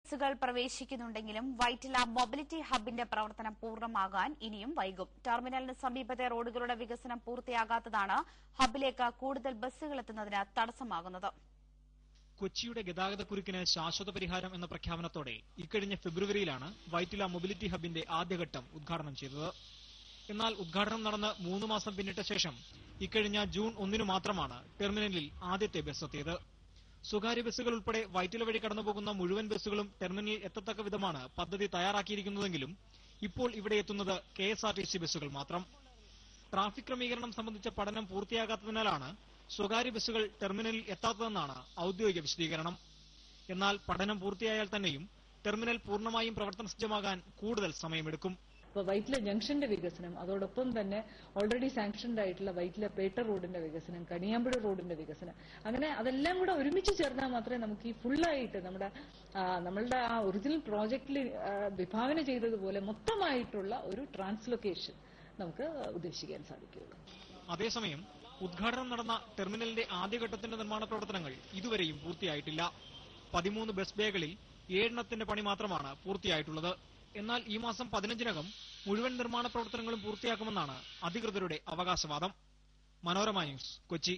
ബസുകൾ പ്രവേശിക്കുന്നുണ്ടെങ്കിലും വൈറ്റില മൊബിലിറ്റി ഹബിന്റെ പ്രവർത്തനം പൂർണ്ണമാകാൻ ഇനിയും വൈകും. ടെർമിനലിന് സമീപത്തെ റോഡുകളുടെ വികസനം പൂർത്തിയാകാത്തതാണ് ഹബിലേക്ക് കൂടുതൽ ബസുകൾ എത്തുന്നതിന് തടസ്സമാകുന്നത്. കൊച്ചിയുടെ ഗതാഗതക്കുരുക്കിന് ശാശ്വത പരിഹാരം എന്ന പ്രഖ്യാപനത്തോടെ ഇക്കഴിഞ്ഞ ഫെബ്രുവരിയിലാണ് വൈറ്റില മൊബിലിറ്റി ഹബിന്റെ ആദ്യഘട്ടം ഉദ്ഘാടനം ചെയ്തത്. എന്നാൽ ഉദ്ഘാടനം നടന്ന് 3 മാസം പിന്നിട്ട ശേഷം ഇക്കഴിഞ്ഞ ജൂൺ 1 മാത്രമാണ് ടെർമിനലിൽ ആദ്യത്തെ ബസ് എത്തിയത്. സ്വകാര്യ ബസുകൾ ഉൾപ്പെടെ വൈറ്റില വഴി കടന്നുപോകുന്ന മുഴുവൻ ബസുകളും ടെർമിനലിൽ എത്തത്തക്ക വിധമാണ് പദ്ധതി തയ്യാറാക്കിയിരിക്കുന്നതെങ്കിലും ഇപ്പോൾ ഇവിടെ എത്തുന്നത് KSRTC ബസുകൾ മാത്രം. ട്രാഫിക് ക്രമീകരണം സംബന്ധിച്ച പഠനം പൂർത്തിയാകാത്തതിനാലാണ് സ്വകാര്യ ബസുകൾ ടെർമിനലിൽ എത്താത്തതെന്നാണ് ഔദ്യോഗിക വിശദീകരണം. എന്നാൽ പഠനം പൂർത്തിയായാൽ തന്നെയും ടെർമിനൽ പൂർണ്ണമായും പ്രവർത്തന സജ്ജമാകാൻ കൂടുതൽ സമയമെടുക്കും. വൈറ്റില ജംഗ്ഷന്റെ വികസനം, അതോടൊപ്പം തന്നെ ഓൾറെഡി സാങ്ഷൻഡ് ആയിട്ടുള്ള വൈറ്റില പേട്ട റോഡിന്റെ വികസനം, കണിയാമ്പുഴ റോഡിന്റെ വികസനം, അങ്ങനെ അതെല്ലാം കൂടെ ഒരുമിച്ച് ചേർന്നാൽ മാത്രമേ നമുക്ക് ഈ ഫുള്ളായിട്ട് നമ്മളുടെ ആ ഒറിജിനൽ പ്രോജക്റ്റിൽ വിഭാവന ചെയ്തതുപോലെ മൊത്തമായിട്ടുള്ള ഒരു ട്രാൻസ്ലൊക്കേഷൻ നമുക്ക് ഉദ്ദേശിക്കാൻ സാധിക്കുകയുള്ളൂ. അതേസമയം ഉദ്ഘാടനം നടന്ന ടെർമിനലിന്റെ ആദ്യഘട്ടത്തിന്റെ നിർമ്മാണ പ്രവർത്തനങ്ങൾ ഇതുവരെയും പൂർത്തിയായിട്ടില്ല. 13 ബസ് ബേകളിൽ 7 പണി മാത്രമാണ് പൂർത്തിയായിട്ടുള്ളത്. എന്നാൽ ഈ മാസം 15-നകം മുഴുവൻ നിർമ്മാണ പ്രവർത്തനങ്ങളും പൂർത്തിയാക്കുമെന്നാണ് അധികൃതരുടെ അവകാശവാദം. മനോരമ ന്യൂസ്, കൊച്ചി.